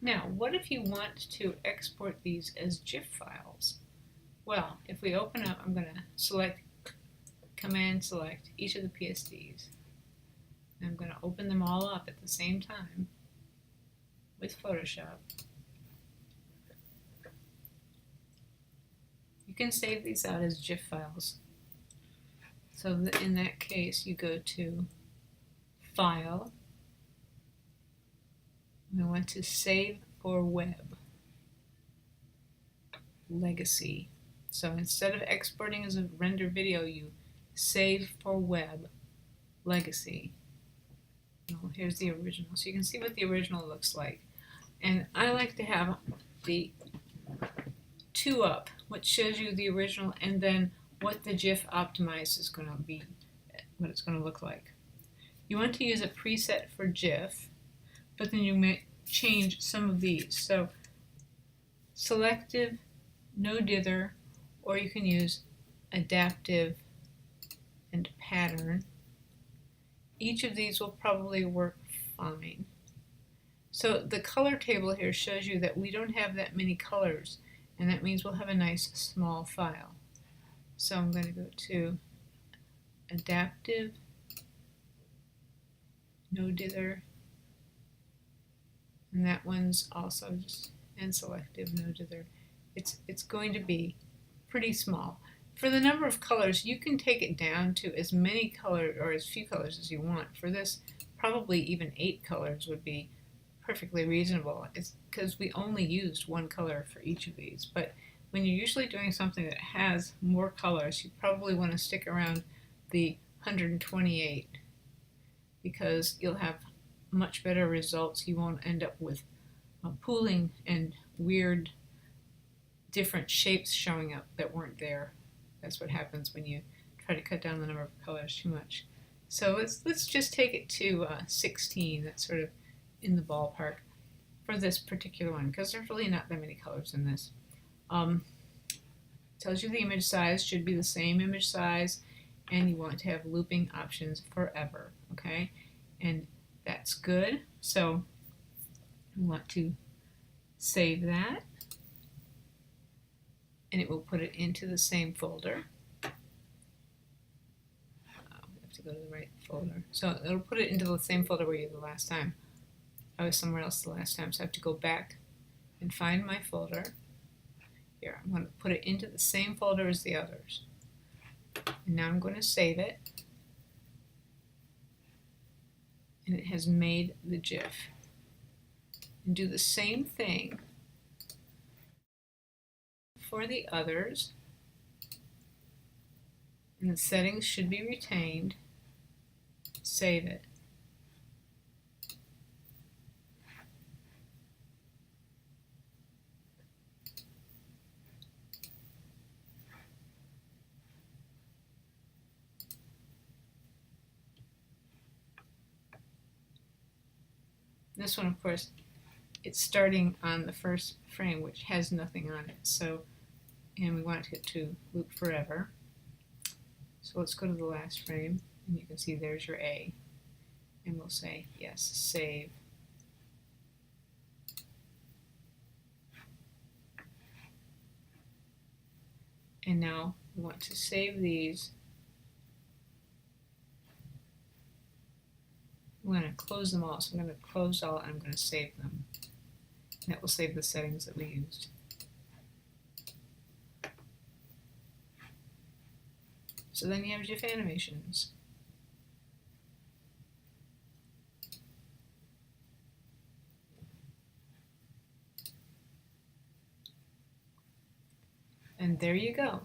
Now, what if you want to export these as GIF files? Well, if we open up, I'm going to select, Command select each of the PSDs. I'm going to open them all up at the same time with Photoshop. You can save these out as GIF files. So in that case, you go to File. We want to Save for Web. Legacy. So instead of exporting as a render video, you save for web. Legacy. Well, here's the original. So you can see what the original looks like. And I like to have the 2 up, which shows you the original and then what the GIF optimized is going to be, what it's going to look like. You want to use a preset for GIF, but then you may change some of these. So selective, no dither, or you can use adaptive and pattern. Each of these will probably work fine. So the color table here shows you that we don't have that many colors, and that means we'll have a nice small file. So I'm going to go to adaptive, no dither, and that one's also just, and selective, no dither. It's going to be pretty small. For the number of colors, you can take it down to as many colors or as few colors as you want. For this, probably even 8 colors would be perfectly reasonable. It's because we only used 1 color for each of these. But when you're usually doing something that has more colors, you probably want to stick around the 128 because you'll have much better results. You won't end up with pooling and weird different shapes showing up that weren't there. That's what happens when you try to cut down the number of colors too much. So let's just take it to 16. That's sort of in the ballpark for this particular one because there's really not that many colors in this. Tells you the image size should be the same image size, and you want to have looping options forever. Okay, and that's good. So we want to save that, and it will put it into the same folder. We have to go to the right folder. So it'll put it into the same folder where you were the last time. I was somewhere else the last time, so I have to go back and find my folder. Here, I'm going to put it into the same folder as the others. And now I'm going to save it. And it has made the GIF. And do the same thing for the others. And the settings should be retained. Save it. This one, of course, it's starting on the first frame, which has nothing on it. So, and we want it to loop forever. So let's go to the last frame, and you can see there's your A. And we'll say, yes, save. And now we want to save these. I'm going to close them all. So I'm going to close all and I'm going to save them. And that will save the settings that we used. So then you have GIF animations. And there you go.